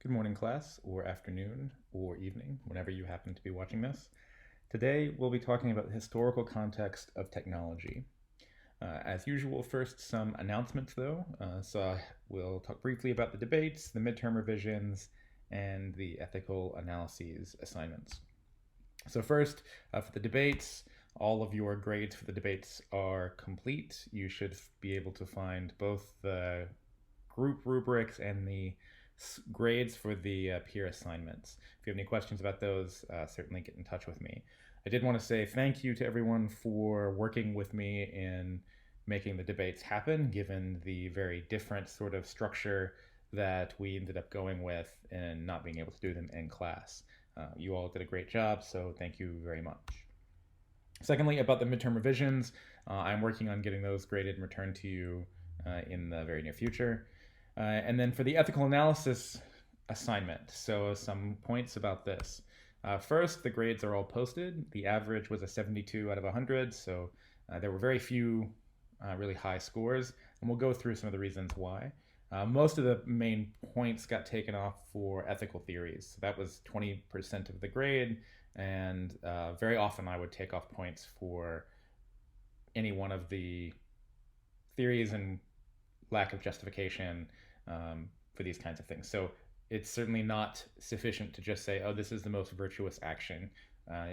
Good morning, class, or afternoon, or evening, whenever you happen to be watching this. Today, we'll be talking about the historical context of technology. As usual, first, some announcements, though. We'll talk briefly about the debates, the midterm revisions, and the ethical analyses assignments. So first, for the debates, all of your grades for the debates are complete. You should be able to find both the group rubrics and the grades for the peer assignments. If you have any questions about those, certainly get in touch with me. I did want to say thank you to everyone for working with me in making the debates happen, given the very different sort of structure that we ended up going with and not being able to do them in class. You all did a great job, so thank you very much. Secondly, about the midterm revisions, I'm working on getting those graded and returned to you in the very near future. And then for the ethical analysis assignment, so some points about this. First, the grades are all posted. The average was a 72 out of 100, so there were very few really high scores, and we'll go through some of the reasons why. Most of the main points got taken off for ethical theories. So that was 20% of the grade, and very often I would take off points for any one of the theories and lack of justification for these kinds of things. So it's certainly not sufficient to just say, oh, this is the most virtuous action,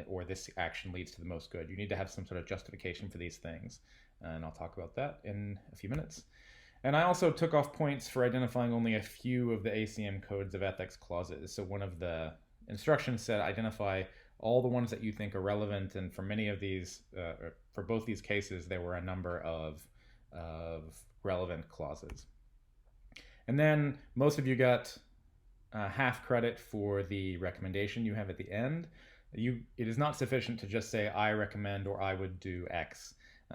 or this action leads to the most good. You need to have some sort of justification for these things, and I'll talk about that in a few minutes. And I also took off points for identifying only a few of the ACM codes of ethics clauses. So one of the instructions said identify all the ones that you think are relevant, and for many of these, for both these cases, there were a number of relevant clauses. And then most of you got half credit for the recommendation you have at the end. It is not sufficient to just say, I recommend or I would do X.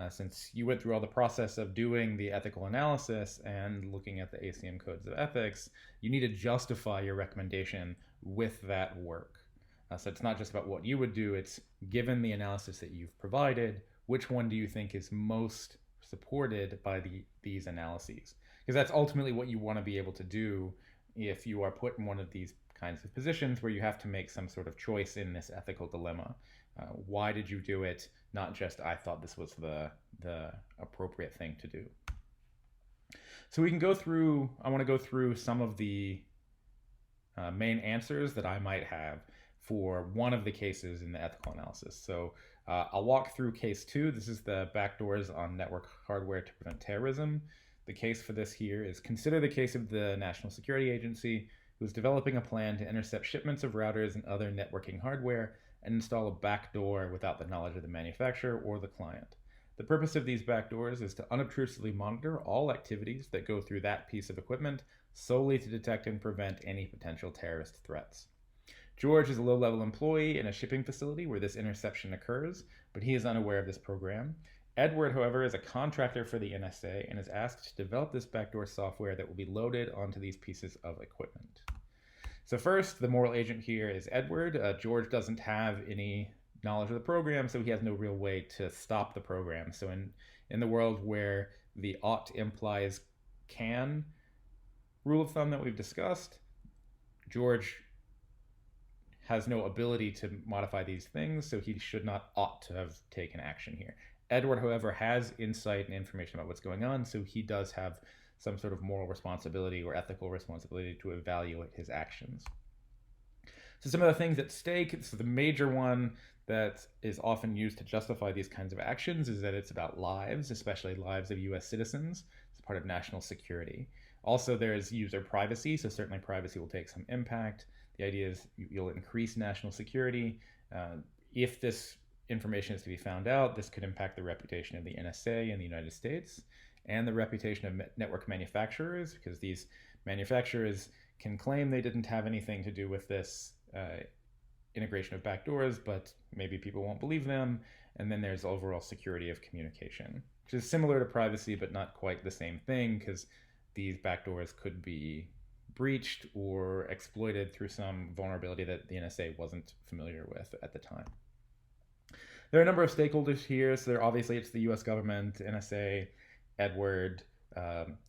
Since you went through all the process of doing the ethical analysis and looking at the ACM codes of ethics, you need to justify your recommendation with that work. So it's not just about what you would do, it's given the analysis that you've provided, which one do you think is most supported by these analyses? Because that's ultimately what you want to be able to do if you are put in one of these kinds of positions where you have to make some sort of choice in this ethical dilemma. Why did you do it? Not just, I thought this was the appropriate thing to do. So we can go through, I want to go through some of the main answers that I might have for one of the cases in the ethical analysis. So I'll walk through case 2. This is the backdoors on network hardware to prevent terrorism. The case for this here is consider the case of the National Security Agency, who is developing a plan to intercept shipments of routers and other networking hardware and install a backdoor without the knowledge of the manufacturer or the client. The purpose of these backdoors is to unobtrusively monitor all activities that go through that piece of equipment solely to detect and prevent any potential terrorist threats. George is a low-level employee in a shipping facility where this interception occurs, but he is unaware of this program. Edward, however, is a contractor for the NSA and is asked to develop this backdoor software that will be loaded onto these pieces of equipment. So first, the moral agent here is Edward. George doesn't have any knowledge of the program, so he has no real way to stop the program. So in the world where the ought implies can rule of thumb that we've discussed, George has no ability to modify these things, so he should not ought to have taken action here. Edward, however, has insight and information about what's going on, so he does have some sort of moral responsibility or ethical responsibility to evaluate his actions. So some of the things at stake, so the major one that is often used to justify these kinds of actions is that it's about lives, especially lives of US citizens. It's part of national security. Also, there's user privacy, so certainly privacy will take some impact. The idea is you'll increase national security. If this information is to be found out, this could impact the reputation of the NSA in the United States and the reputation of network manufacturers, because these manufacturers can claim they didn't have anything to do with this integration of backdoors, but maybe people won't believe them. And then there's overall security of communication, which is similar to privacy, but not quite the same thing, because these backdoors could be breached or exploited through some vulnerability that the NSA wasn't familiar with at the time. There are a number of stakeholders here. So obviously it's the US government, NSA, Edward,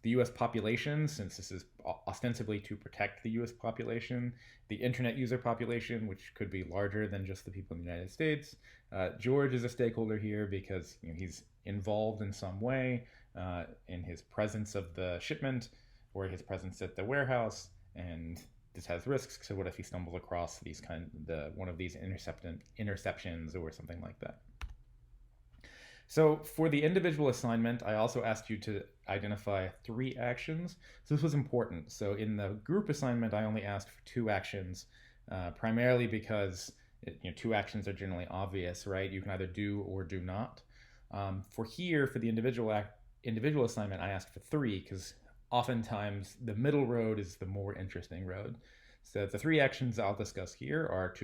the US population, since this is ostensibly to protect the US population, the internet user population, which could be larger than just the people in the United States. George is a stakeholder here because he's involved in some way in his presence of the shipment or his presence at the warehouse, and this has risks. So what if he stumbles across one of these interceptions or something like that? So for the individual assignment, I also asked you to identify 3 actions. So this was important. So in the group assignment, I only asked for 2 actions, primarily because 2 actions are generally obvious, right? You can either do or do not. For the individual assignment, I asked for 3 because oftentimes the middle road is the more interesting road. So the 3 actions I'll discuss here are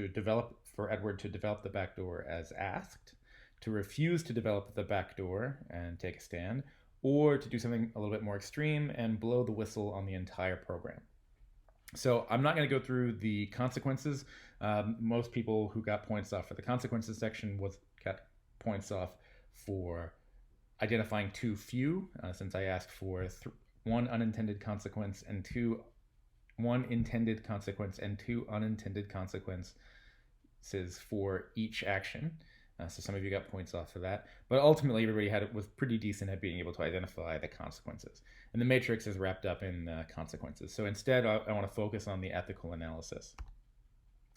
for Edward to develop the backdoor as asked, to refuse to develop the backdoor and take a stand, or to do something a little bit more extreme and blow the whistle on the entire program. So I'm not going to go through the consequences. Most people who got points off for the consequences section got points off for identifying too few, since I asked for 1 unintended consequence and 1 intended consequence and 2 unintended consequences for each action. So some of you got points off for that. But ultimately, everybody was pretty decent at being able to identify the consequences. And the matrix is wrapped up in consequences. So instead, I want to focus on the ethical analysis.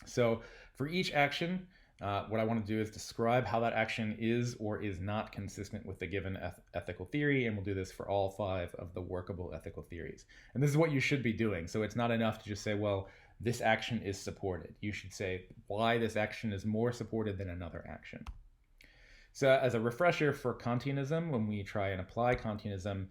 So for each action, what I want to do is describe how that action is or is not consistent with the given ethical theory, and we'll do this for all 5 of the workable ethical theories. And this is what you should be doing. So it's not enough to just say, well, this action is supported. You should say why this action is more supported than another action. So as a refresher for Kantianism, when we try and apply Kantianism,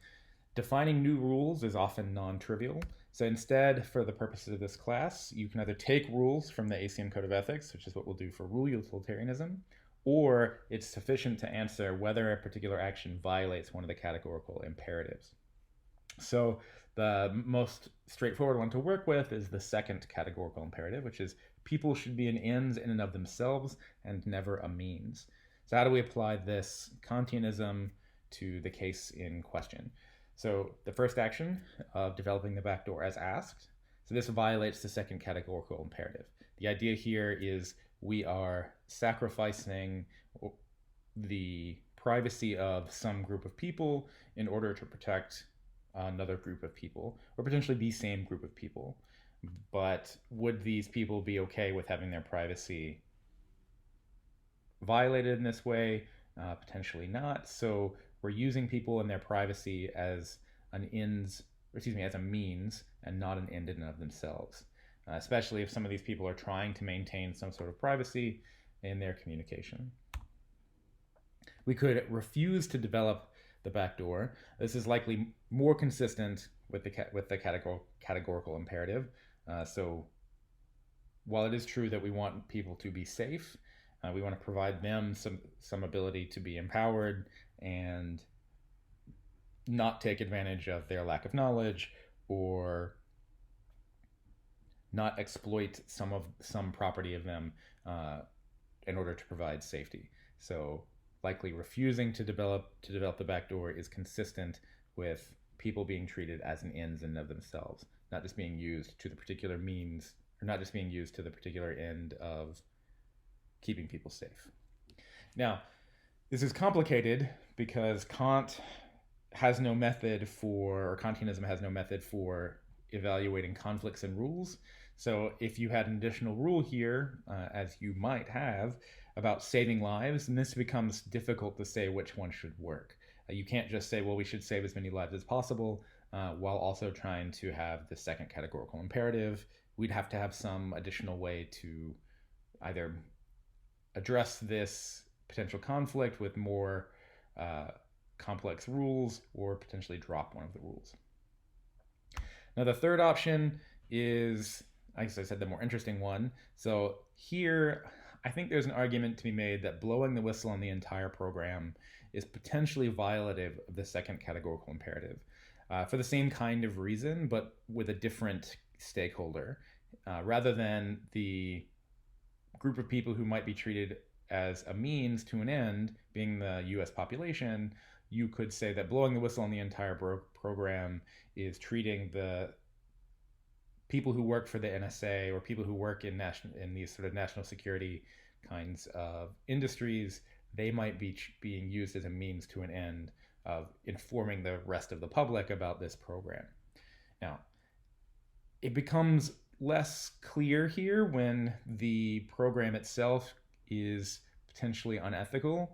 defining new rules is often non-trivial. So instead, for the purposes of this class, you can either take rules from the ACM Code of Ethics, which is what we'll do for rule utilitarianism, or it's sufficient to answer whether a particular action violates one of the categorical imperatives. So the most straightforward one to work with is the second categorical imperative, which is people should be an ends in and of themselves and never a means. So how do we apply this Kantianism to the case in question? So the first action of developing the backdoor as asked, so this violates the second categorical imperative. The idea here is we are sacrificing the privacy of some group of people in order to protect another group of people, or potentially the same group of people. But would these people be okay with having their privacy violated in this way? Potentially not. So we're using people and their privacy as a means and not an end in and of themselves, especially if some of these people are trying to maintain some sort of privacy in their communication. We could refuse to develop the backdoor. This is likely more consistent with the categorical imperative. So while it is true that we want people to be safe, we want to provide them some ability to be empowered and not take advantage of their lack of knowledge or not exploit some property of them in order to provide safety. So likely refusing to develop the backdoor is consistent with people being treated as an ends in and of themselves, not just being used to the particular means, or not just being used to the particular end of keeping people safe. Now, this is complicated because Kantianism has no method for evaluating conflicts and rules. So if you had an additional rule here, as you might have, about saving lives, and this becomes difficult to say which one should work. You can't just say, well, we should save as many lives as possible, while also trying to have the second categorical imperative. We'd have to have some additional way to either address this potential conflict with more complex rules or potentially drop one of the rules. Now, the third option is, as I said, the more interesting one. So here, I think there's an argument to be made that blowing the whistle on the entire program is potentially violative of the second categorical imperative for the same kind of reason, but with a different stakeholder. Rather than the group of people who might be treated as a means to an end, being the US population, you could say that blowing the whistle on the entire program is treating the people who work for the NSA or people who work in these sort of national security kinds of industries. They might be being used as a means to an end of informing the rest of the public about this program. Now, it becomes less clear here when the program itself is potentially unethical.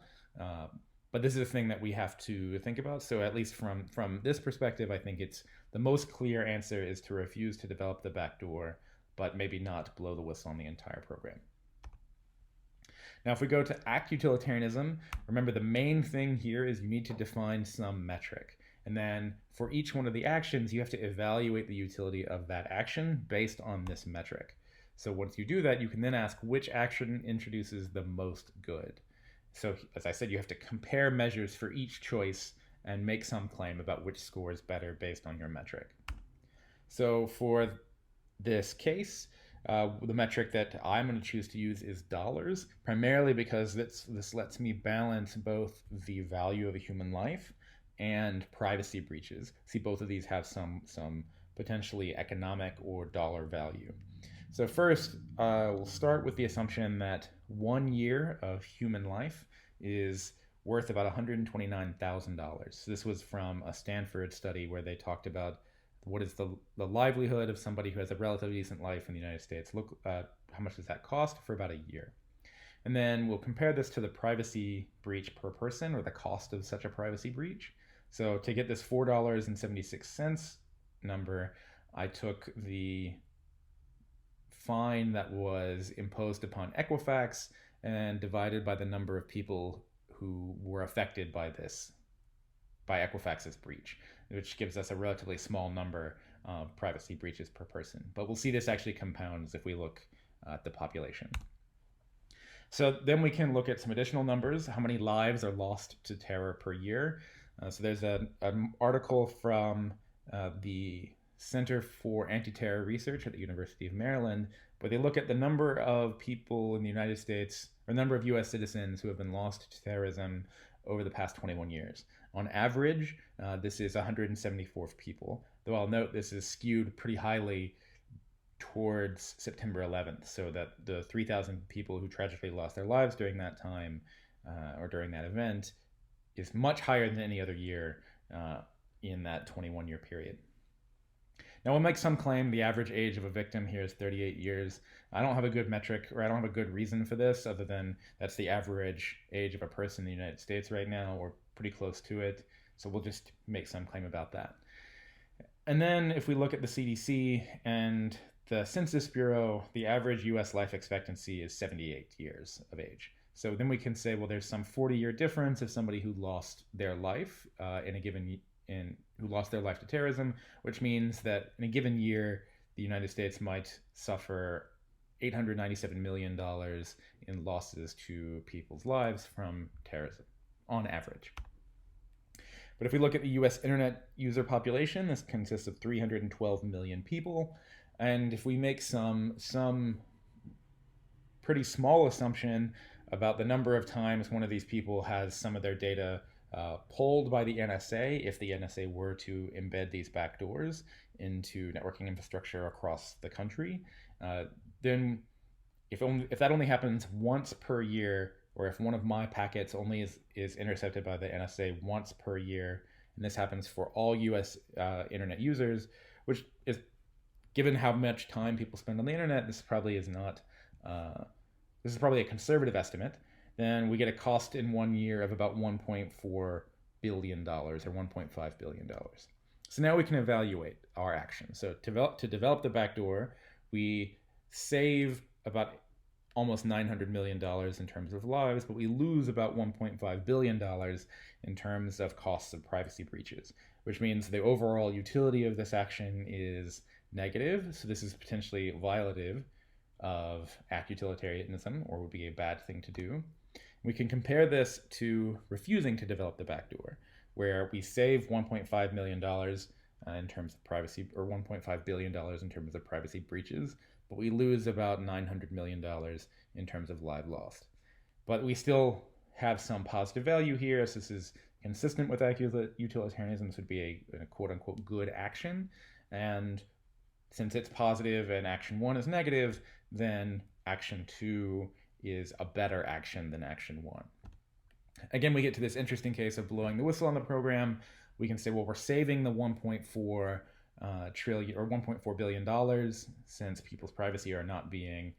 But this is a thing that we have to think about. So at least from this perspective, I think it's the most clear answer is to refuse to develop the backdoor, but maybe not blow the whistle on the entire program. Now, if we go to act utilitarianism, remember the main thing here is you need to define some metric. And then for each one of the actions, you have to evaluate the utility of that action based on this metric. So once you do that, you can then ask which action introduces the most good. So as I said, you have to compare measures for each choice and make some claim about which score is better based on your metric. So for this case, the metric that I'm going to choose to use is dollars, primarily because this lets me balance both the value of a human life and privacy breaches. See, both of these have some potentially economic or dollar value. So first, we'll start with the assumption that 1 year of human life is worth about $129,000. So this was from a Stanford study where they talked about what is the livelihood of somebody who has a relatively decent life in the United States. Look at how much does that cost for about a year. And then we'll compare this to the privacy breach per person, or the cost of such a privacy breach. So to get this $4.76 number, I took the fine that was imposed upon Equifax and divided by the number of people who were affected by Equifax's breach, which gives us a relatively small number of privacy breaches per person. But we'll see this actually compounds if we look at the population. So then we can look at some additional numbers. How many lives are lost to terror per year? So there's an article from the Center for Anti-Terror Research at the University of Maryland, where they look at the number of people in the United States, or number of US citizens who have been lost to terrorism over the past 21 years. On average, this is 174 people, though I'll note this is skewed pretty highly towards September 11th, so that the 3,000 people who tragically lost their lives during that time, or during that event, is much higher than any other year in that 21-year period. Now, we'll make some claim the average age of a victim here is 38 years. I don't have a good metric, or I don't have a good reason for this, other than that's the average age of a person in the United States right now, or pretty close to it. So we'll just make some claim about that. And then if we look at the CDC and the Census Bureau, the average US life expectancy is 78 years of age. So then we can say, well, there's some 40-year difference of somebody who lost their life who lost their life to terrorism, which means that in a given year, the United States might suffer $897 million in losses to people's lives from terrorism, on average. But if we look at the US internet user population, this consists of 312 million people. And if we make some pretty small assumption about the number of times one of these people has some of their data pulled by the NSA, if the NSA were to embed these backdoors into networking infrastructure across the country, then if that only happens once per year, or if one of my packets only is intercepted by the NSA once per year, and this happens for all US internet users, which is, given how much time people spend on the internet, this probably is a conservative estimate, then we get a cost in 1 year of about $1.4 billion or $1.5 billion. So now we can evaluate our action. So to develop the backdoor, we save about almost $900 million in terms of lives, but we lose about $1.5 billion in terms of costs of privacy breaches, which means the overall utility of this action is negative. So this is potentially violative of act utilitarianism, or would be a bad thing to do. We can compare this to refusing to develop the backdoor, where we save $1.5 million in terms of privacy, or $1.5 billion in terms of privacy breaches, but we lose about $900 million in terms of lives lost. But we still have some positive value here, so this is consistent with utilitarianism, this would be a quote-unquote good action. And since it's positive and action 1 is negative, then action 2 is a better action than action 1. Again, we get to this interesting case of blowing the whistle on the program. We can say, well, we're saving the 1.4 trillion or $1.4 billion since people's privacy are not being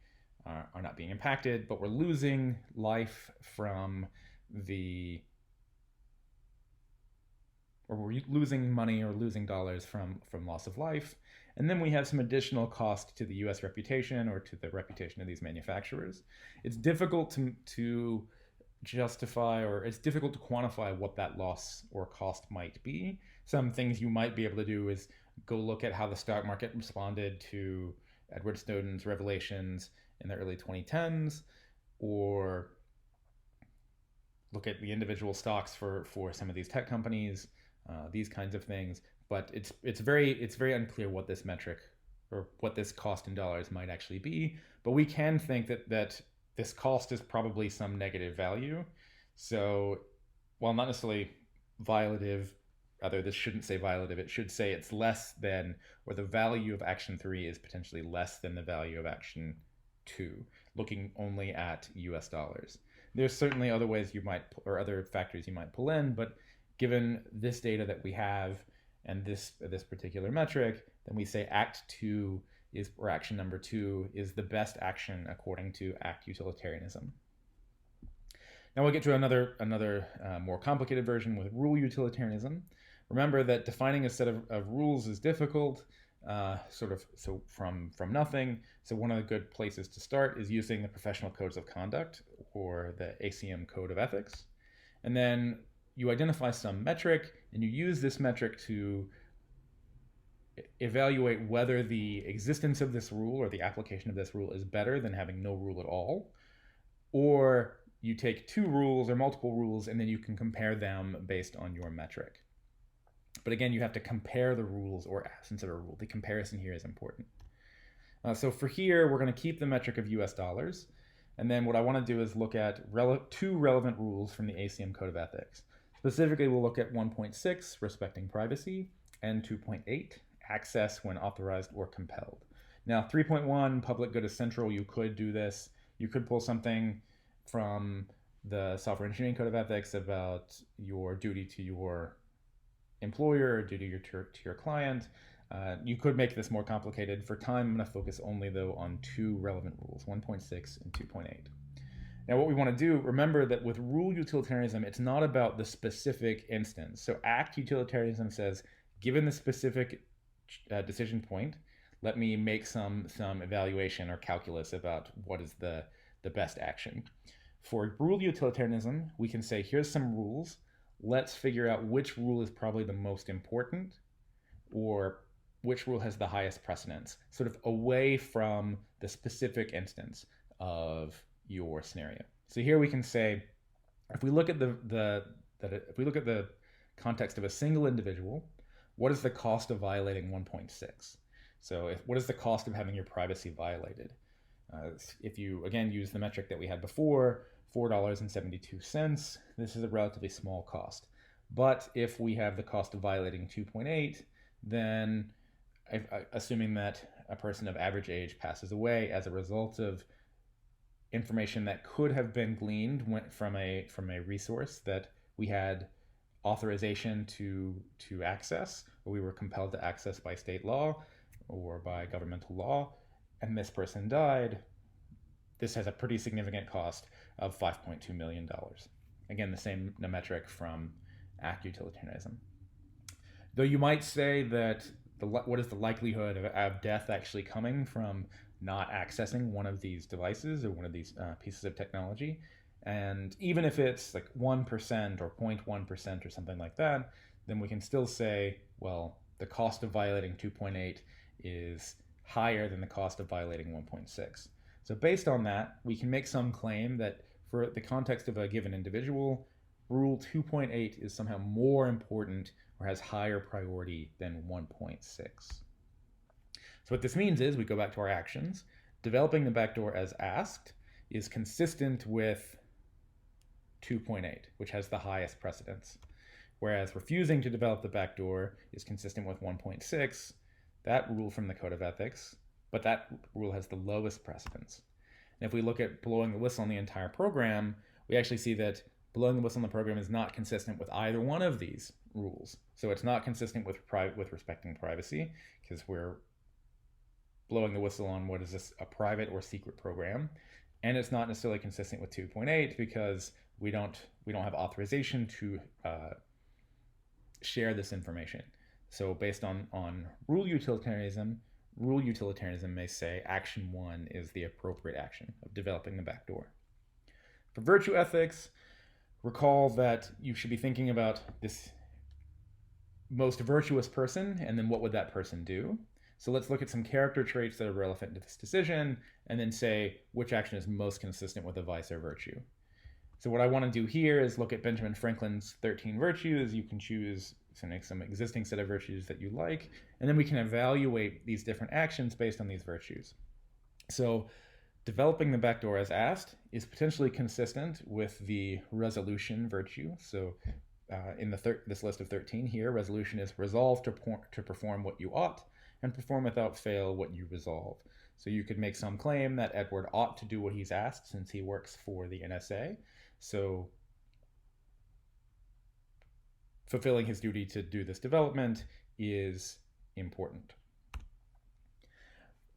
impacted, but we're losing life from or we're losing money or losing dollars from loss of life. And then we have some additional cost to the US reputation or to the reputation of these manufacturers. It's difficult to justify, or it's difficult to quantify what that loss or cost might be. Some things you might be able to do is go look at how the stock market responded to Edward Snowden's revelations in the early 2010s, or look at the individual stocks for some of these tech companies, these kinds of things. But it's very unclear what this metric or what this cost in dollars might actually be. But we can think that this cost is probably some negative value. So while not necessarily violative, rather this shouldn't say violative, it should say it's less than, or the value of action 3 is potentially less than the value of action 2, looking only at US dollars. There's certainly other ways you might, or other factors you might pull in, but given this data that we have and this particular metric, then we say act 2 is, or action number 2 is the best action according to act utilitarianism. Now we'll get to another more complicated version with rule utilitarianism. Remember that defining a set of rules is difficult, so from nothing. So one of the good places to start is using the professional codes of conduct, or the ACM code of ethics. And then you identify some metric, and you use this metric to evaluate whether the existence of this rule or the application of this rule is better than having no rule at all. Or you take 2 rules or multiple rules, and then you can compare them based on your metric. But again, you have to compare the rules or absence of a rule. The comparison here is important. So for here, we're going to keep the metric of US dollars. And then what I want to do is look at 2 relevant rules from the ACM Code of Ethics. Specifically, we'll look at 1.6, respecting privacy, and 2.8, access when authorized or compelled. Now, 3.1, public good is central. You could do this. You could pull something from the Software Engineering Code of Ethics about your duty to your employer or duty to your client. You could make this more complicated. For time, I'm going to focus only, though, on 2 relevant rules, 1.6 and 2.8. Now, what we want to do, remember that with rule utilitarianism, it's not about the specific instance. So act utilitarianism says, given the specific decision point, let me make some evaluation or calculus about what is the best action. For rule utilitarianism, we can say, here's some rules. Let's figure out which rule is probably the most important, or which rule has the highest precedence, sort of away from the specific instance of your scenario. So here we can say, if we look at the context of a single individual, what is the cost of violating 1.6? So what is the cost of having your privacy violated? If you, again, use the metric that we had before, $4.72, this is a relatively small cost. But if we have the cost of violating 2.8, then assuming that a person of average age passes away as a result of information that could have been gleaned from a resource that we had authorization to access, or we were compelled to access by state law or by governmental law, and this person died, this has a pretty significant cost of $5.2 million. Again, the same metric from act utilitarianism. Though you might say that what is the likelihood of death actually coming from not accessing one of these devices or one of these pieces of technology? And even if it's like 1% or 0.1% or something like that, then we can still say, well, the cost of violating 2.8 is higher than the cost of violating 1.6. So based on that, we can make some claim that for the context of a given individual, rule 2.8 is somehow more important or has higher priority than 1.6. So what this means is, we go back to our actions, developing the backdoor as asked is consistent with 2.8, which has the highest precedence. whereas refusing to develop the backdoor is consistent with 1.6, that rule from the Code of Ethics, but that rule has the lowest precedence. And if we look at blowing the whistle on the entire program, we actually see that blowing the whistle on the program is not consistent with either one of these rules. So it's not consistent with respecting privacy, because we're blowing the whistle on what is this, a private or secret program. And it's not necessarily consistent with 2.8 because we don't have authorization to share this information. So based on rule utilitarianism may say action 1 is the appropriate action of developing the backdoor. For virtue ethics, recall that you should be thinking about this most virtuous person, and then what would that person do? So let's look at some character traits that are relevant to this decision, and then say which action is most consistent with a vice or virtue. So what I want to do here is look at Benjamin Franklin's 13 virtues. You can choose some existing set of virtues that you like, and then we can evaluate these different actions based on these virtues. So developing the backdoor as asked is potentially consistent with the resolution virtue. So in this list of 13 here, resolution is resolve to perform what you ought and perform without fail what you resolve. So you could make some claim that Edward ought to do what he's asked since he works for the NSA. So fulfilling his duty to do this development is important.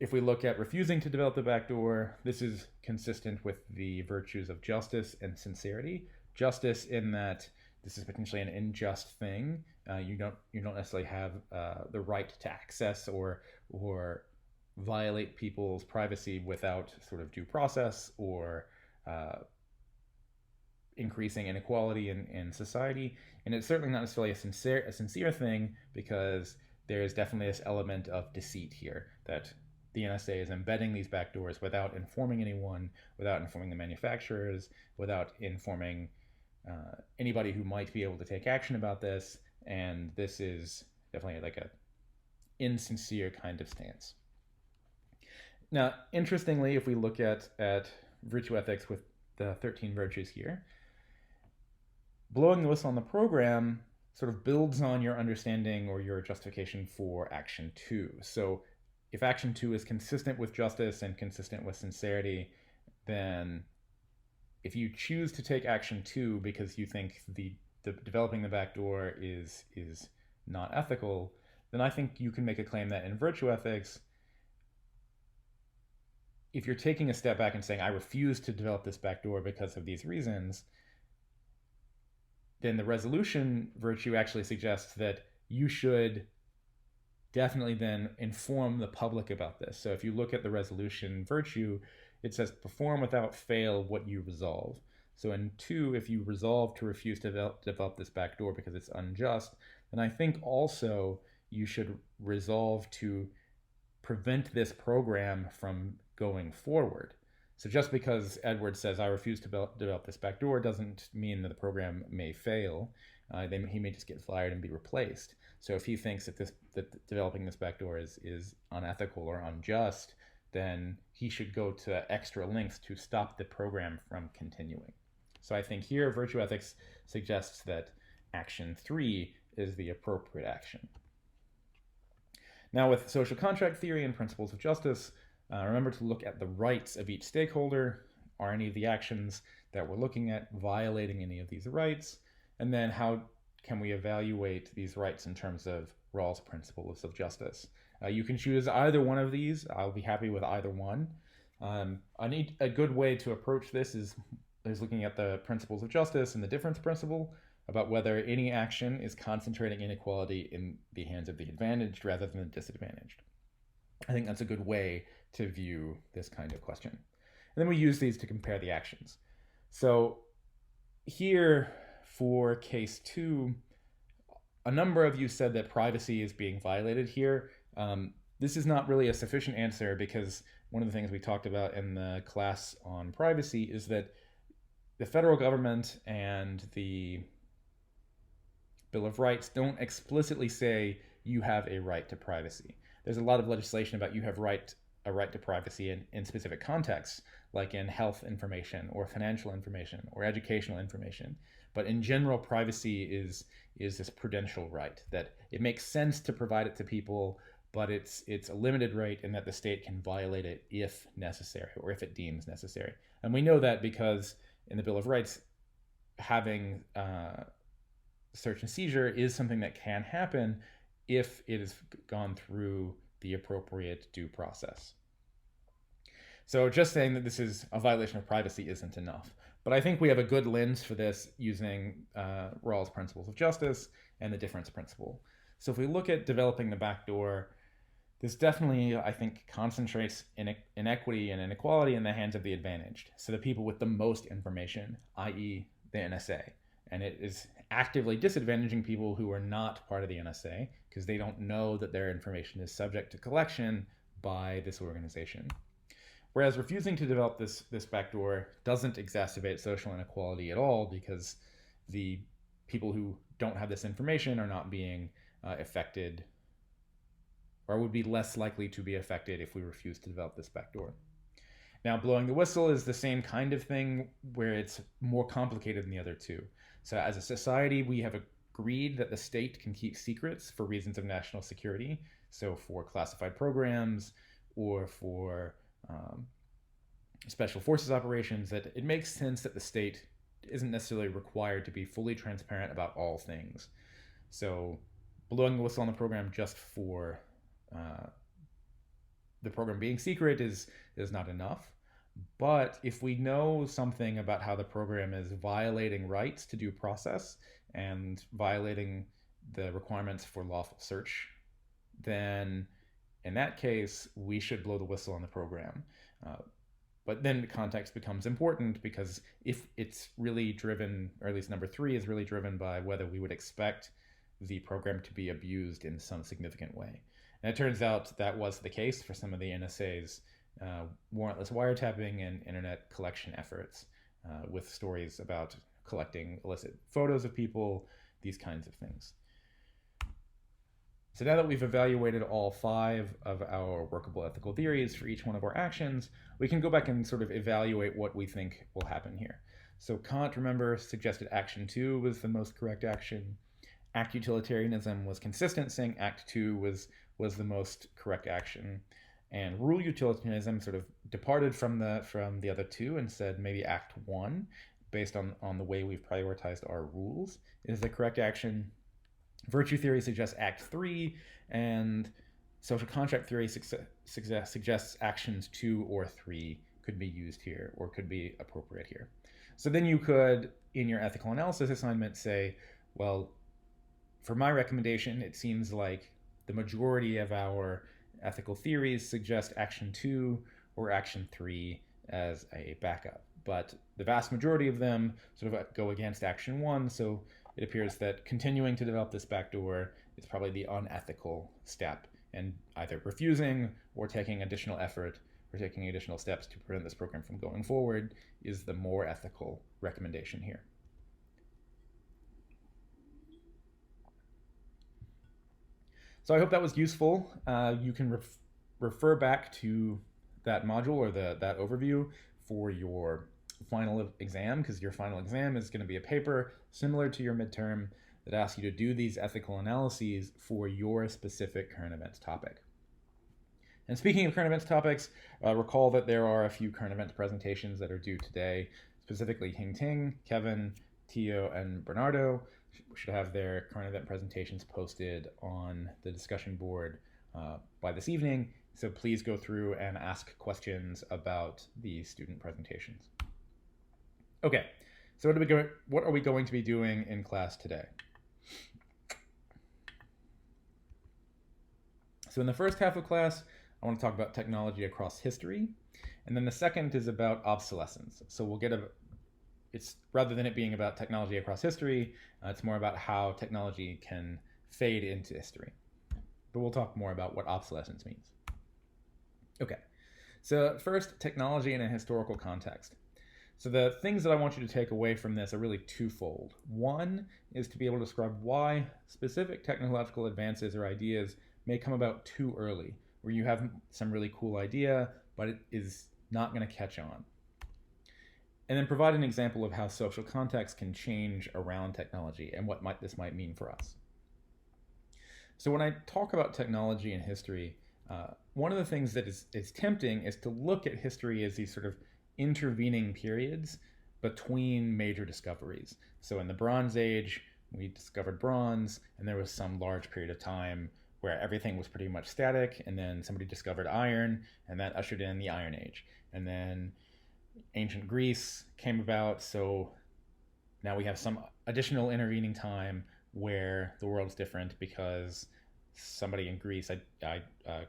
If we look at refusing to develop the backdoor, this is consistent with the virtues of justice and sincerity. Justice in that this is potentially an unjust thing. You don't necessarily have the right to access or violate people's privacy without sort of due process or increasing inequality in society. And it's certainly not necessarily a sincere thing, because there is definitely this element of deceit here, that the NSA is embedding these backdoors without informing anyone, without informing the manufacturers, without informing anybody who might be able to take action about this. And this is definitely like a insincere kind of stance. Now, interestingly, if we look at virtue ethics with the 13 virtues here, blowing the whistle on the program sort of builds on your understanding or your justification for action 2. So if action 2 is consistent with justice and consistent with sincerity, then if you choose to take action 2 because you think the developing the backdoor is not ethical, then I think you can make a claim that in virtue ethics, if you're taking a step back and saying, I refuse to develop this backdoor because of these reasons, then the resolution virtue actually suggests that you should definitely then inform the public about this. So if you look at the resolution virtue, it says perform without fail what you resolve. So in 2, if you resolve to refuse to develop this backdoor because it's unjust, then I think also you should resolve to prevent this program from going forward. So just because Edward says, I refuse to develop this backdoor, doesn't mean that the program may fail. He may just get fired and be replaced. So if he thinks that developing this backdoor is unethical or unjust, then he should go to extra lengths to stop the program from continuing. So I think here virtue ethics suggests that action 3 is the appropriate action. Now with social contract theory and principles of justice, remember to look at the rights of each stakeholder. Are any of the actions that we're looking at violating any of these rights? And then how can we evaluate these rights in terms of Rawls' principles of justice? You can choose either one of these. I'll be happy with either one. A good way to approach this is looking at the principles of justice and the difference principle about whether any action is concentrating inequality in the hands of the advantaged rather than the disadvantaged. I think that's a good way to view this kind of question. And then we use these to compare the actions. So here for case 2, a number of you said that privacy is being violated here. This is not really a sufficient answer, because one of the things we talked about in the class on privacy is that the federal government and the Bill of Rights don't explicitly say you have a right to privacy. There's a lot of legislation about you have a right to privacy in specific contexts, like in health information or financial information or educational information. But in general, privacy is this prudential right that it makes sense to provide it to people, but it's a limited right in that the state can violate it if necessary or if it deems necessary. And we know that because in the Bill of Rights, having search and seizure is something that can happen if it has gone through the appropriate due process. So just saying that this is a violation of privacy isn't enough. But I think we have a good lens for this using Rawls' principles of justice and the difference principle. So if we look at developing the backdoor, this definitely, I think, concentrates inequity and inequality in the hands of the advantaged. So the people with the most information, i.e. the NSA. And it is actively disadvantaging people who are not part of the NSA because they don't know that their information is subject to collection by this organization. Whereas refusing to develop this backdoor doesn't exacerbate social inequality at all because the people who don't have this information are not being affected or would be less likely to be affected if we refuse to develop this backdoor. Now, blowing the whistle is the same kind of thing where it's more complicated than the other two. So as a society, we have agreed that the state can keep secrets for reasons of national security. So for classified programs or for special forces operations, that it makes sense that the state isn't necessarily required to be fully transparent about all things. So blowing the whistle on the program just for the program being secret is not enough. But if we know something about how the program is violating rights to due process and violating the requirements for lawful search, then in that case, we should blow the whistle on the program. But then the context becomes important because if it's really driven, or at least number 3 is really driven by whether we would expect the program to be abused in some significant way. And it turns out that was the case for some of the NSA's warrantless wiretapping and internet collection efforts with stories about collecting illicit photos of people, these kinds of things. So now that we've evaluated all 5 of our workable ethical theories for each one of our actions, we can go back and sort of evaluate what we think will happen here. So Kant, remember, suggested action 2 was the most correct action. Act utilitarianism was consistent, saying act 2 was the most correct action. And rule utilitarianism sort of departed from the other 2 and said maybe act 1, based on the way we've prioritized our rules, is the correct action. Virtue theory suggests act 3, and social contract theory suggests actions 2 or 3 could be used here or could be appropriate here. So then you could, in your ethical analysis assignment, say, well, for my recommendation, it seems like the majority of our ethical theories suggest action 2 or action 3 as a backup. But the vast majority of them sort of go against action 1, so it appears that continuing to develop this backdoor is probably the unethical step, and either refusing or taking additional effort or taking additional steps to prevent this program from going forward is the more ethical recommendation here. So I hope that was useful. You can refer back to that module or that overview for your final exam, because your final exam is going to be a paper similar to your midterm that asks you to do these ethical analyses for your specific current events topic. And speaking of current events topics, recall that there are a few current events presentations that are due today, specifically Hing Ting, Kevin, Tio, and Bernardo should have their current event presentations posted on the discussion board by this evening. So please go through and ask questions about the student presentations. Okay, so what are we going to be doing in class today? So in the first half of class, I want to talk about technology across history, and then the second is about obsolescence. So we'll get it's rather than it being about technology across history, it's more about how technology can fade into history. But we'll talk more about what obsolescence means. Okay, so first, technology in a historical context. So the things that I want you to take away from this are really twofold. One is to be able to describe why specific technological advances or ideas may come about too early, where you have some really cool idea, but it is not going to catch on. and then provide an example of how social context can change around technology and what this might mean for us. So when I talk about technology and history, one of the things that is tempting is to look at history as these sort of intervening periods between major discoveries. So in the Bronze Age, we discovered bronze, and there was some large period of time where everything was pretty much static, and then somebody discovered iron, and that ushered in the Iron Age. And then ancient Greece came about, so now we have some additional intervening time where the world's different because somebody in Greece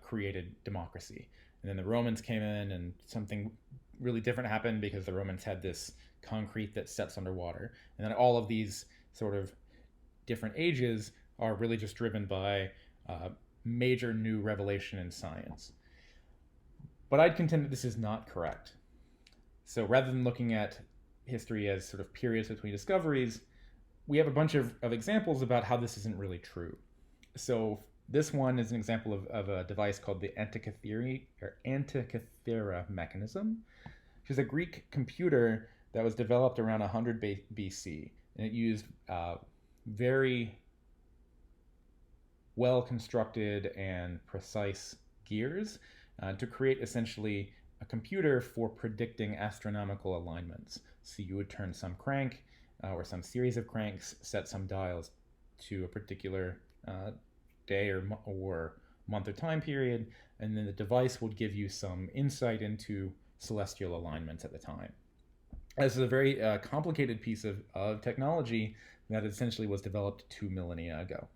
created democracy. And then the Romans came in and something really different happened because the Romans had this concrete that sets underwater. And then all of these sort of different ages are really just driven by major new revelation in science. But I'd contend that this is not correct. So rather than looking at history as sort of periods between discoveries, we have a bunch of examples about how this isn't really true. So this one is an example of a device called the Antikythera mechanism, which is a Greek computer that was developed around 100 BC, and it used very well-constructed and precise gears to create essentially a computer for predicting astronomical alignments. So you would turn some crank or some series of cranks, set some dials to a particular day or month or time period, and then the device would give you some insight into celestial alignments at the time. This is a very complicated piece of technology that essentially was developed 2 millennia ago.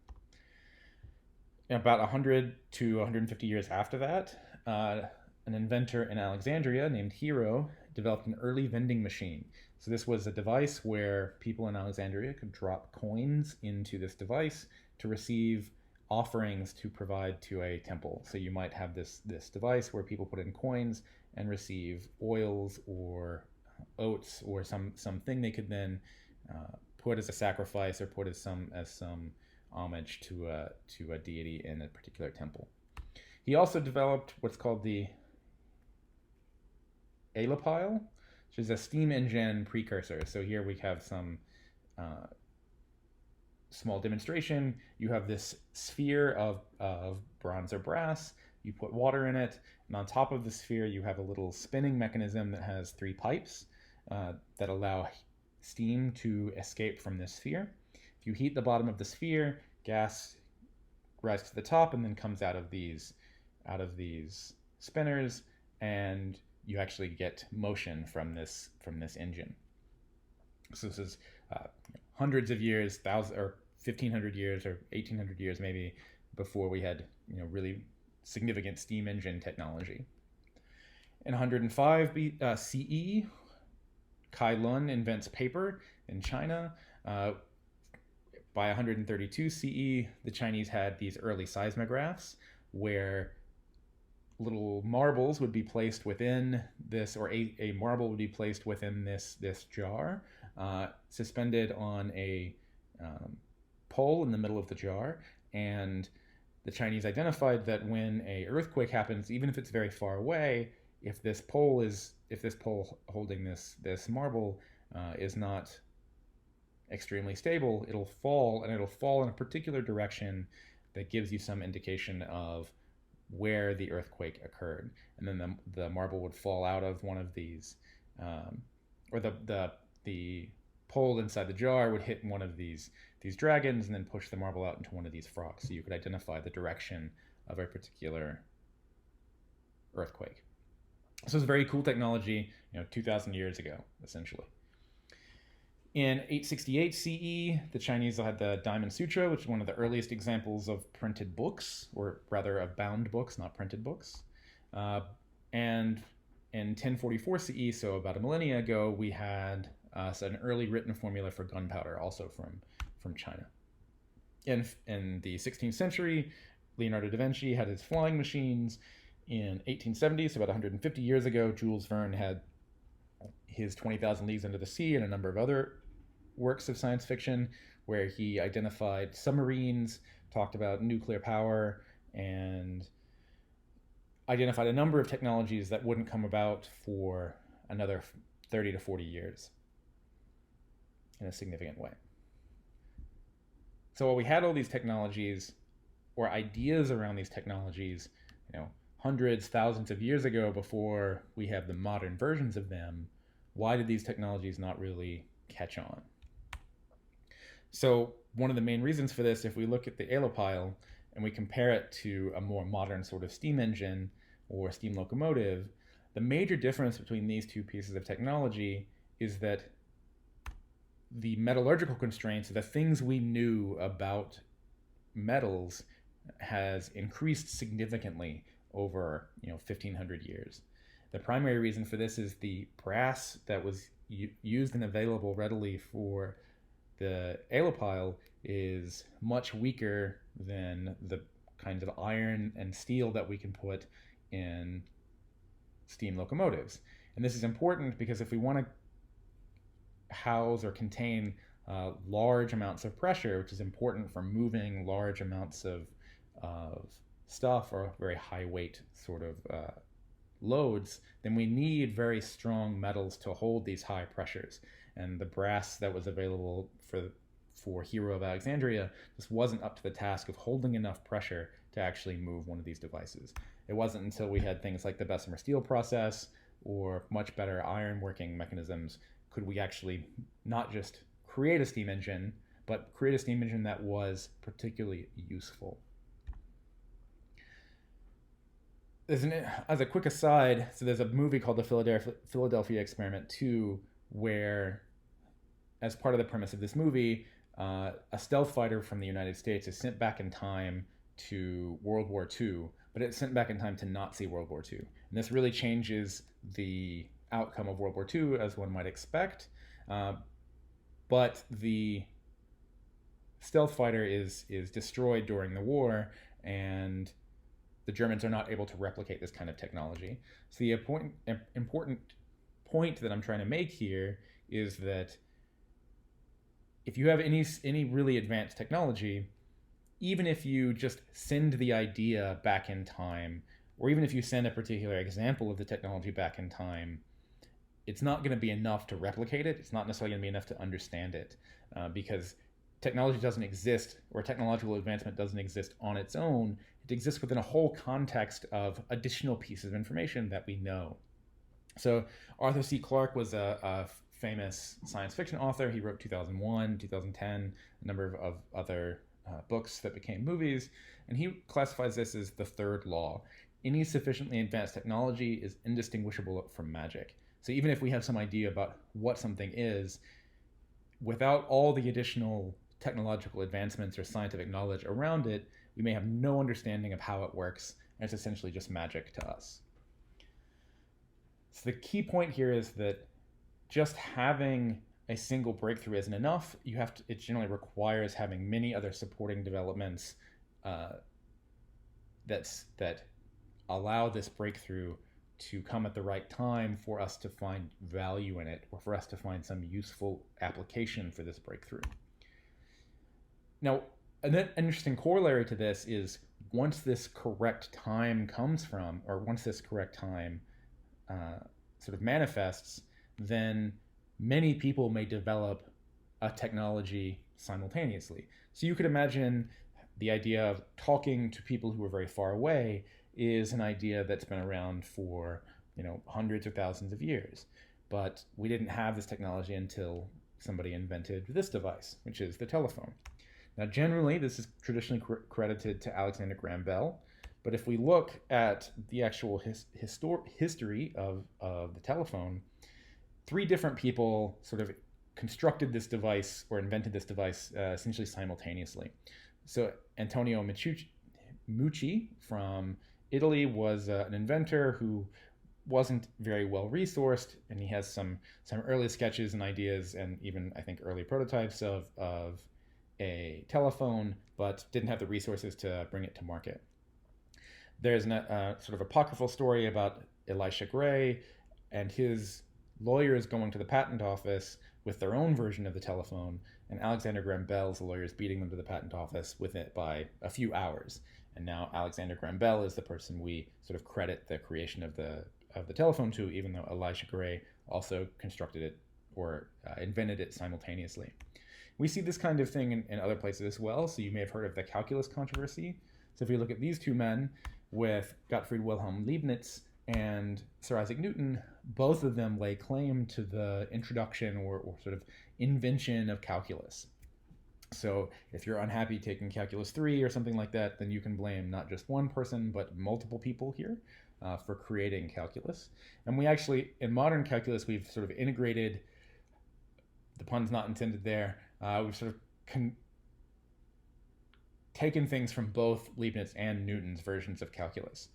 About 100 to 150 years after that, an inventor in Alexandria named Hero developed an early vending machine. So this was a device where people in Alexandria could drop coins into this device to receive offerings to provide to a temple. So you might have this device where people put in coins and receive oils or oats or something they could then put as a sacrifice or put as some homage to a deity in a particular temple. He also developed what's called the alopile, which is a steam engine precursor. So here we have some small demonstration. You have this sphere of bronze or brass. You put water in it, and on top of the sphere you have a little spinning mechanism that has 3 pipes that allow steam to escape from this sphere. If you heat the bottom of the sphere, gas rises to the top and then comes out of these spinners, and you actually get motion from this engine. So this is hundreds of years, 1,500 years or 1,800 years maybe before we had really significant steam engine technology. In 105 CE, Kai Lun invents paper in China. By 132 CE, the Chinese had these early seismographs where little marbles would be placed within this, or a marble would be placed within this jar, suspended on a pole in the middle of the jar. And the Chinese identified that when a earthquake happens, even if it's very far away, if this pole holding this marble is not extremely stable, it'll fall, and it'll fall in a particular direction that gives you some indication of where the earthquake occurred. And then the marble would fall out of one of these, or the pole inside the jar would hit one of these dragons and then push the marble out into one of these frogs, so you could identify the direction of a particular earthquake. So it's very cool technology, 2,000 years ago, essentially. In 868 CE, the Chinese had the Diamond Sutra, which is one of the earliest examples of printed books, or rather of bound books, not printed books. And in 1044 CE, so about a millennia ago, we had an early written formula for gunpowder, also from China. In the 16th century, Leonardo da Vinci had his flying machines. In 1870, so about 150 years ago, Jules Verne had his 20,000 Leagues Under the Sea and a number of other works of science fiction where he identified submarines, talked about nuclear power, and identified a number of technologies that wouldn't come about for another 30 to 40 years in a significant way. So while we had all these technologies or ideas around these technologies, hundreds, thousands of years ago before we have the modern versions of them, why did these technologies not really catch on? So one of the main reasons for this, if we look at the alopile and we compare it to a more modern sort of steam engine or steam locomotive, the major difference between these two pieces of technology is that the metallurgical constraints, the things we knew about metals, has increased significantly over 1500 years. The primary reason for this is the brass that was used and available readily for the alopile is much weaker than the kinds of iron and steel that we can put in steam locomotives. And this is important because if we want to house or contain large amounts of pressure, which is important for moving large amounts of stuff or very high weight sort of loads, then we need very strong metals to hold these high pressures. And the brass that was available for Hero of Alexandria just wasn't up to the task of holding enough pressure to actually move one of these devices. It wasn't until we had things like the Bessemer steel process or much better iron working mechanisms could we actually not just create a steam engine, but create a steam engine that was particularly useful. As a quick aside, so there's a movie called The Philadelphia Experiment 2, where, as part of the premise of this movie, a stealth fighter from the United States is sent back in time to World War II, but it's sent back in time to Nazi World War II. And this really changes the outcome of World War II, as one might expect. But the stealth fighter is destroyed during the war, and the Germans are not able to replicate this kind of technology. So the important point that I'm trying to make here is that if you have any really advanced technology, even if you just send the idea back in time, or even if you send a particular example of the technology back in time, it's not going to be enough to replicate it. It's not necessarily going to be enough to understand it, because technology doesn't exist, or technological advancement doesn't exist on its own. It exists within a whole context of additional pieces of information that we know. So Arthur C. Clarke was a famous science fiction author. He wrote 2001, 2010, a number of other books that became movies, and he classifies this as the third law. Any sufficiently advanced technology is indistinguishable from magic. So even if we have some idea about what something is, without all the additional technological advancements or scientific knowledge around it, we may have no understanding of how it works, and it's essentially just magic to us. So the key point here is that just having a single breakthrough isn't enough. It generally requires having many other supporting developments that allow this breakthrough to come at the right time for us to find value in it, or for us to find some useful application for this breakthrough. Now, an interesting corollary to this is once this correct time comes from, or once this correct time sort of manifests, then many people may develop a technology simultaneously. So you could imagine the idea of talking to people who are very far away is an idea that's been around for hundreds or thousands of years. But we didn't have this technology until somebody invented this device, which is the telephone. Now, generally, this is traditionally credited to Alexander Graham Bell, but if we look at the actual history of the telephone, 3 different people sort of constructed this device or invented this device essentially simultaneously. So Antonio Meucci from Italy was an inventor who wasn't very well resourced, and he has some early sketches and ideas, and even I think early prototypes of a telephone, but didn't have the resources to bring it to market. There's a sort of apocryphal story about Elisha Gray and his lawyers going to the patent office with their own version of the telephone, and Alexander Graham Bell's lawyers beating them to the patent office with it by a few hours. And now Alexander Graham Bell is the person we sort of credit the creation of the of the telephone too, even though Elisha Gray also constructed it or invented it simultaneously. We see this kind of thing in other places as well. So you may have heard of the calculus controversy. So if you look at these two men with Gottfried Wilhelm Leibniz and Sir Isaac Newton, both of them lay claim to the introduction or sort of invention of calculus. So if you're unhappy taking calculus 3 or something like that, then you can blame not just one person, but multiple people here for creating calculus. And we actually, in modern calculus, we've sort of integrated, the pun's not intended there, we've sort of taken things from both Leibniz and Newton's versions of calculus.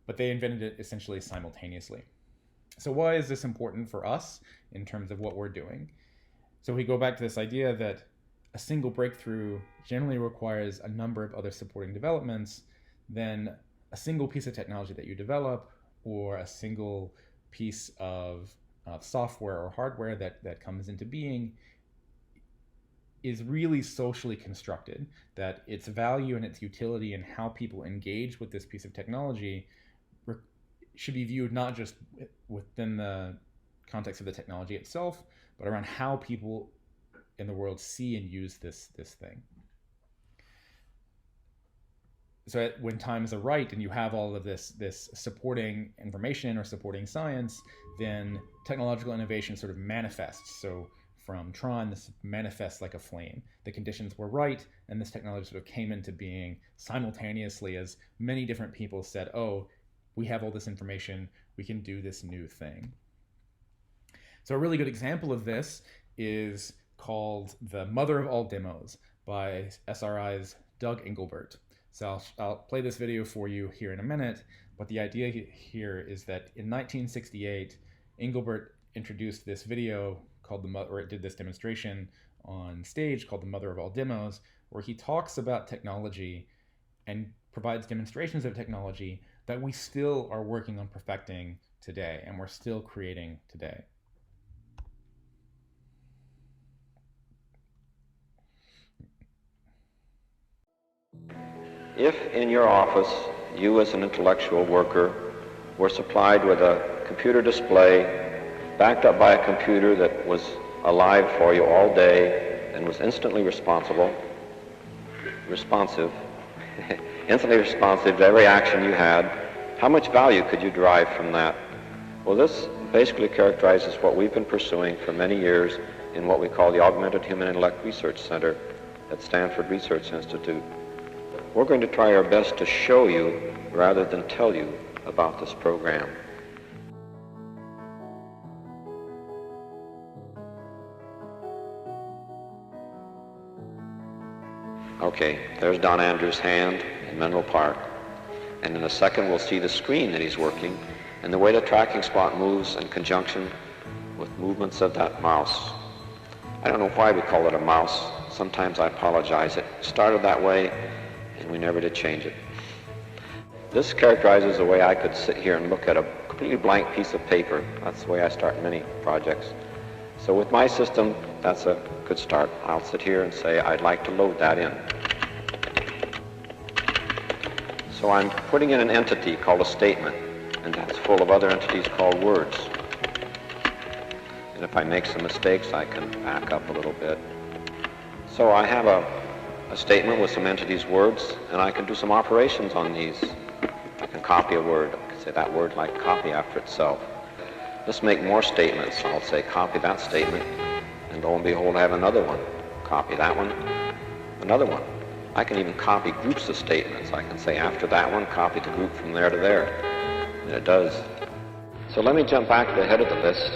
But they invented it essentially simultaneously. So why is this important for us in terms of what we're doing? So we go back to this idea that a single breakthrough generally requires a number of other supporting developments. Then a single piece of technology that you develop or a single piece of software or hardware that comes into being is really socially constructed, that its value and its utility and how people engage with this piece of technology should be viewed not just within the context of the technology itself, but around how people in the world see and use this thing. So when times are right and you have all of this supporting information or supporting science, then technological innovation sort of manifests. So from Tron, this manifests like a flame. The conditions were right, and this technology sort of came into being simultaneously as many different people said, oh, we have all this information, we can do this new thing. So a really good example of this is called The Mother of All Demos by SRI's Doug Engelbart. So I'll play this video for you here in a minute, but the idea here is that in 1968, Engelbart introduced this video called it did this demonstration on stage called The Mother of All Demos, where he talks about technology and provides demonstrations of technology that we still are working on perfecting today, and we're still creating today. If in your office, you as an intellectual worker were supplied with a computer display backed up by a computer that was alive for you all day and was instantly responsive, instantly responsive to every action you had, how much value could you derive from that? Well, this basically characterizes what we've been pursuing for many years in what we call the Augmented Human Intellect Research Center at Stanford Research Institute. We're going to try our best to show you rather than tell you about this program. Okay, there's Don Andrews' hand in Menlo Park. And in a second we'll see the screen that he's working and the way the tracking spot moves in conjunction with movements of that mouse. I don't know why we call it a mouse. Sometimes I apologize. It started that way and we never did change it. This characterizes the way I could sit here and look at a completely blank piece of paper. That's the way I start many projects. So with my system, that's a good start. I'll sit here and say, I'd like to load that in. So I'm putting in an entity called a statement, and that's full of other entities called words. And if I make some mistakes, I can back up a little bit. So I have a statement with some entities' words, and I can do some operations on these. I can copy a word. I can say that word like copy after itself. Let's make more statements. I'll say copy that statement, and lo and behold, I have another one. Copy that one, another one. I can even copy groups of statements. I can say after that one, copy the group from there to there, and it does. So let me jump back to the head of the list,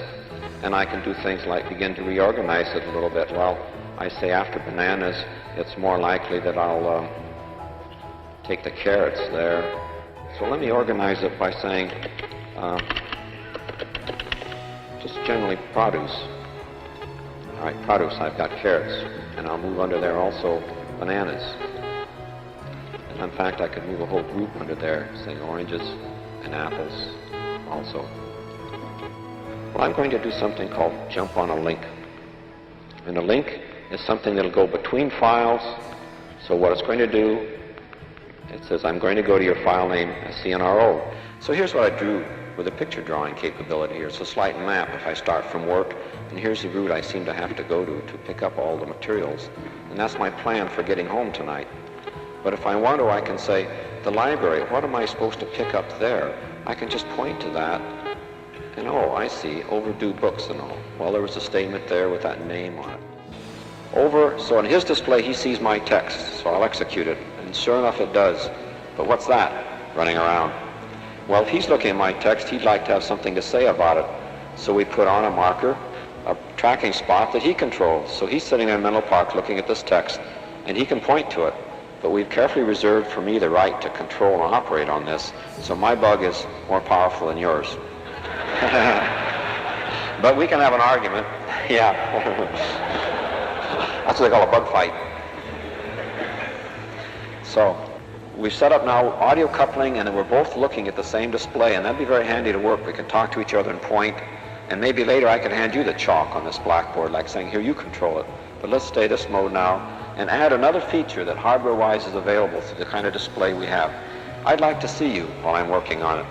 and I can do things like begin to reorganize it a little bit. Well, I say after bananas, it's more likely that I'll take the carrots there. So let me organize it by saying just generally produce. All right, produce, I've got carrots, and I'll move under there also bananas. And in fact, I could move a whole group under there, saying oranges and apples also. Well, I'm going to do something called jump on a link. And a link is something that'll go between files. So what it's going to do It says, I'm going to go to your file name as CNRO. So here's what I drew with a picture drawing capability here. It's a slight map if I start from work, and here's the route I seem to have to go to pick up all the materials. And that's my plan for getting home tonight. But if I want to, I can say, the library, what am I supposed to pick up there? I can just point to that, and oh, I see, overdue books and all. Well, there was a statement there with that name on it. So in his display, he sees my text, so I'll execute it. And sure enough, it does. But what's that running around? Well, if he's looking at my text, he'd like to have something to say about it. So we put on a marker, a tracking spot that he controls. So he's sitting in Menlo Park looking at this text, and he can point to it. But we've carefully reserved for me the right to control and operate on this, so my bug is more powerful than yours. But we can have an argument. Yeah. That's what they call a bug fight. So we've set up now audio coupling, and then we're both looking at the same display, and that'd be very handy to work. We can talk to each other and point, and maybe later I could hand you the chalk on this blackboard, like saying, here, you control it. But let's stay this mode now and add another feature that hardware-wise is available through the kind of display we have. I'd like to see you while I'm working on it.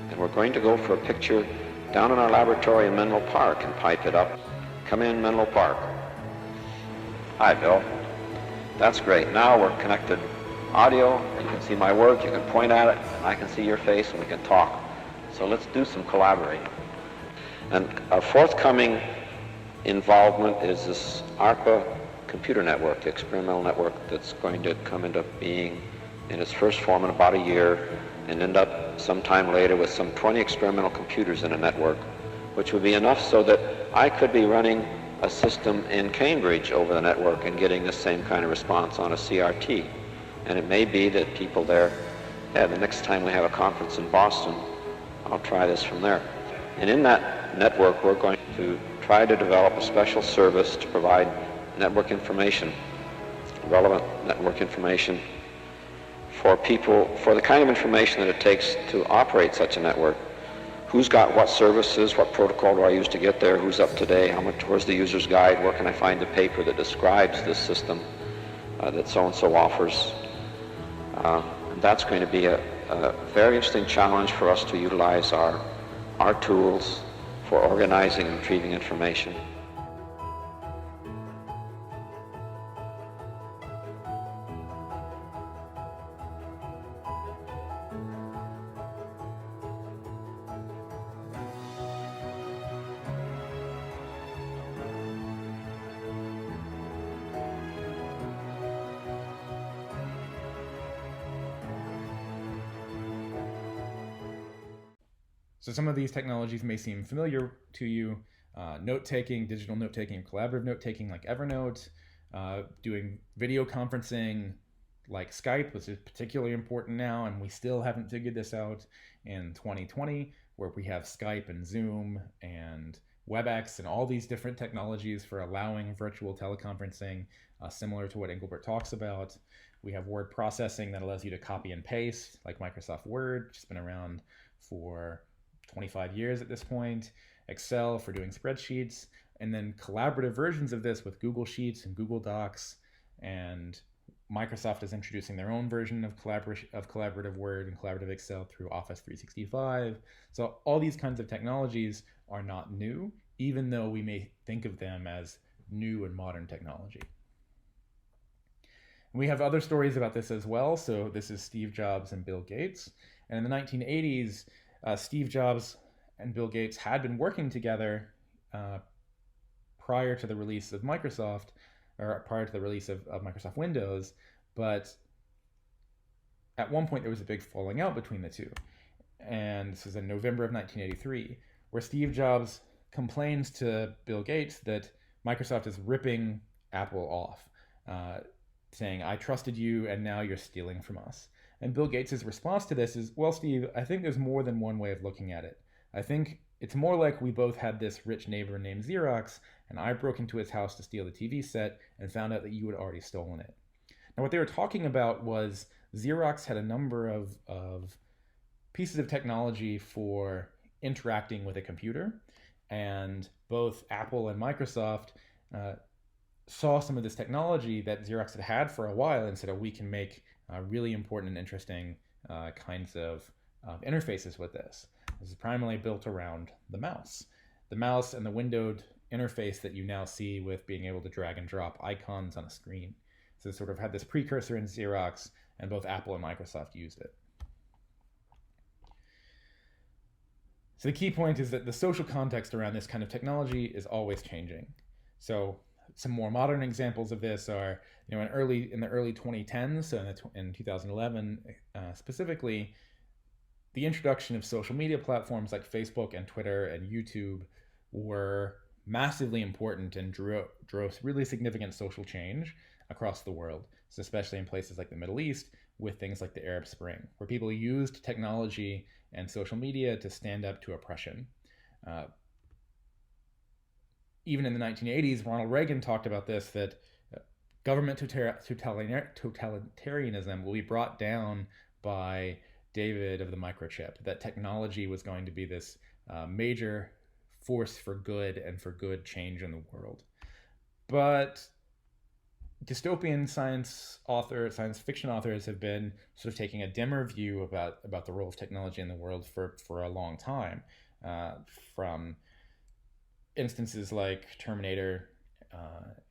And we're going to go for a picture down in our laboratory in Menlo Park and pipe it up. Come in, Menlo Park. Hi, Bill. That's great. Now we're connected audio. You can see my work, you can point at it, and I can see your face, and we can talk. So let's do some collaborating. And our forthcoming involvement is this ARPA computer network, the experimental network that's going to come into being in its first form in about a year and end up sometime later with some 20 experimental computers in a network, which would be enough so that I could be running a system in Cambridge over the network and getting the same kind of response on a CRT. And it may be that people there, the next time we have a conference in Boston, I'll try this from there. And in that network, we're going to try to develop a special service to provide network information, relevant network information for people, for the kind of information that it takes to operate such a network. Who's got what services, what protocol do I use to get there, who's up to date, how much, where's the user's guide, where can I find the paper that describes this system that so-and-so offers. And that's going to be a very interesting challenge for us to utilize our tools for organizing and retrieving information. So some of these technologies may seem familiar to you. Note-taking, digital note-taking, collaborative note-taking like Evernote, doing video conferencing like Skype, which is particularly important now, and we still haven't figured this out in 2020, where we have Skype and Zoom and WebEx and all these different technologies for allowing virtual teleconferencing, similar to what Engelbert talks about. We have word processing that allows you to copy and paste, like Microsoft Word, which has been around for 25 years at this point, Excel for doing spreadsheets, and then collaborative versions of this with Google Sheets and Google Docs, and Microsoft is introducing their own version of collaborative Word and collaborative Excel through Office 365. So all these kinds of technologies are not new, even though we may think of them as new and modern technology. And we have other stories about this as well. So this is Steve Jobs and Bill Gates. And in the 1980s, Steve Jobs and Bill Gates had been working together prior to the release of Microsoft, or prior to the release of Microsoft Windows, but at one point there was a big falling out between the two. And this is in November of 1983, where Steve Jobs complains to Bill Gates that Microsoft is ripping Apple off, saying, I trusted you and now you're stealing from us. And Bill Gates' response to this is, well, Steve, I think there's more than one way of looking at it. I think it's more like we both had this rich neighbor named Xerox, and I broke into his house to steal the TV set and found out that you had already stolen it. Now, what they were talking about was Xerox had a number of pieces of technology for interacting with a computer, and both Apple and Microsoft saw some of this technology that Xerox had for a while and said, oh, we can make really important and interesting kinds of interfaces with this. This is primarily built around the mouse. The mouse and the windowed interface that you now see with being able to drag and drop icons on a screen. So it sort of had this precursor in Xerox, and both Apple and Microsoft used it. So the key point is that the social context around this kind of technology is always changing. So some more modern examples of this are, in the early 2010s, so in 2011 specifically, the introduction of social media platforms like Facebook and Twitter and YouTube were massively important and drove really significant social change across the world, so especially in places like the Middle East, with things like the Arab Spring, where people used technology and social media to stand up to oppression. Even in the 1980s, Ronald Reagan talked about this, that government totalitarianism will be brought down by David of the microchip, that technology was going to be this major force for good and for good change in the world. But dystopian science fiction authors have been sort of taking a dimmer view about the role of technology in the world for a long time, from instances like Terminator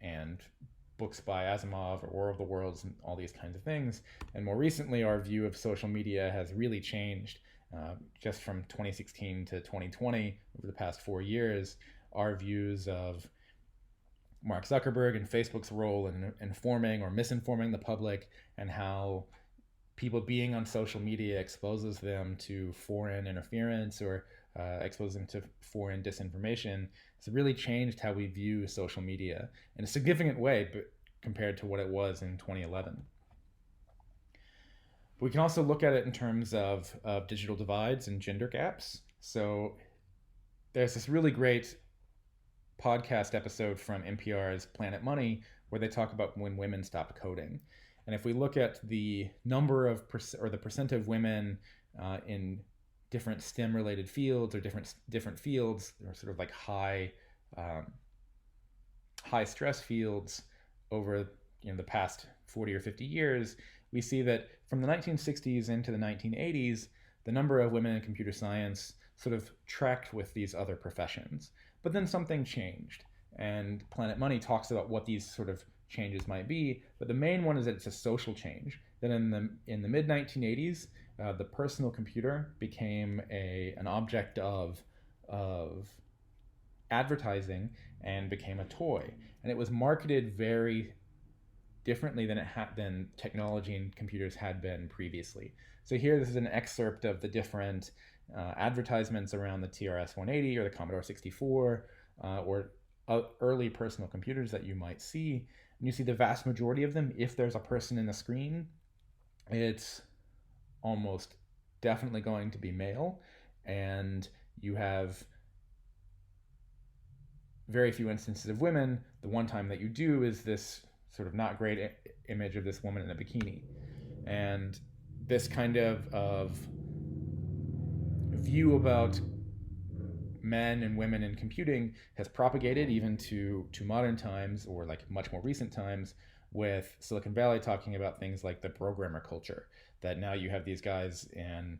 and books by Asimov or War of the Worlds and all these kinds of things. And more recently, our view of social media has really changed. Just from 2016 to 2020, over the past 4 years, our views of Mark Zuckerberg and Facebook's role in informing or misinforming the public, and how people being on social media exposes them to foreign interference or exposes them to foreign disinformation, has really changed how we view social media in a significant way compared to what it was in 2011. We can also look at it in terms of digital divides and gender gaps. So there's this really great podcast episode from NPR's Planet Money where they talk about when women stop coding. And if we look at the number of or the percent of women in different STEM-related fields or different fields, or sort of like high stress fields over the past 40 or 50 years, we see that from the 1960s into the 1980s, the number of women in computer science sort of tracked with these other professions. But then something changed, and Planet Money talks about what these sort of changes might be. But the main one is that it's a social change. That in the mid 1980s, the personal computer became an object of advertising and became a toy, and it was marketed very differently than technology and computers had been previously. So here, this is an excerpt of the different advertisements around the TRS-180 or the Commodore 64 or early personal computers that you might see. And you see the vast majority of them, if there's a person in the screen, it's almost definitely going to be male. And you have very few instances of women. The one time that you do is this sort of not great image of this woman in a bikini. And this kind of view about men and women in computing has propagated even to modern times, or like much more recent times, with Silicon Valley talking about things like the programmer culture, that now you have these guys in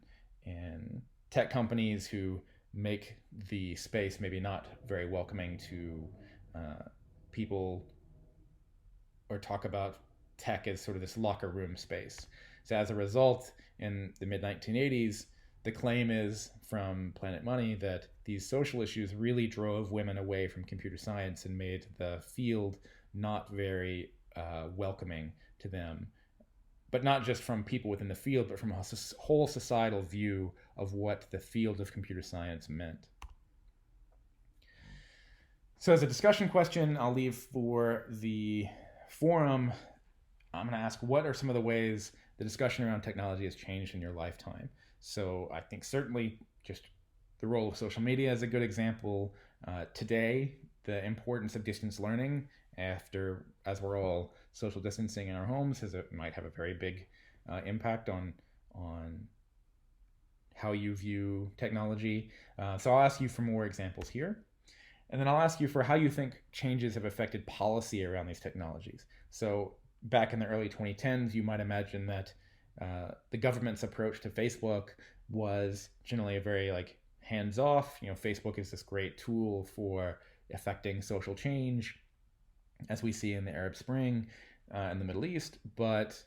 tech companies who make the space maybe not very welcoming to people, or talk about tech as sort of this locker room space. So as a result, in the mid 1980s, the claim is from Planet Money that these social issues really drove women away from computer science and made the field not very welcoming to them. But not just from people within the field, but from a whole societal view of what the field of computer science meant. So as a discussion question, I'll leave for the forum, I'm going to ask, what are some of the ways the discussion around technology has changed in your lifetime? So I think certainly just the role of social media is a good example. Today, the importance of distance learning, as we're all social distancing in our homes, might have a very big impact on how you view technology. So I'll ask you for more examples here. And then I'll ask you for how you think changes have affected policy around these technologies. So back in the early 2010s, you might imagine that The government's approach to Facebook was generally a very like hands off. Facebook is this great tool for affecting social change, as we see in the Arab Spring in the Middle East. But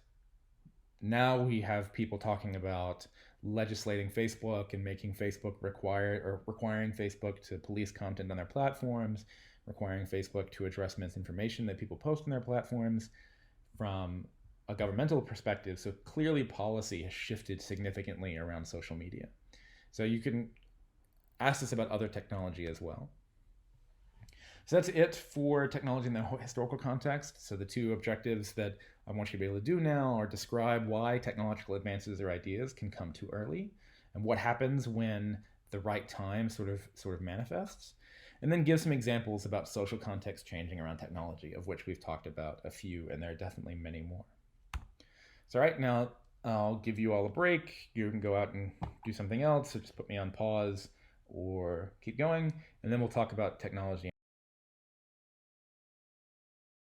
now we have people talking about legislating Facebook and making Facebook requiring Facebook to police content on their platforms, requiring Facebook to address misinformation that people post on their platforms from a governmental perspective. So clearly, policy has shifted significantly around social media. So you can ask us about other technology as well. So that's it for technology in the historical context. So the two objectives that I want you to be able to do now are describe why technological advances or ideas can come too early, and what happens when the right time sort of manifests, and then give some examples about social context changing around technology, of which we've talked about a few, and there are definitely many more. So right now, I'll give you all a break. You can go out and do something else, so just put me on pause or keep going, and then we'll talk about technology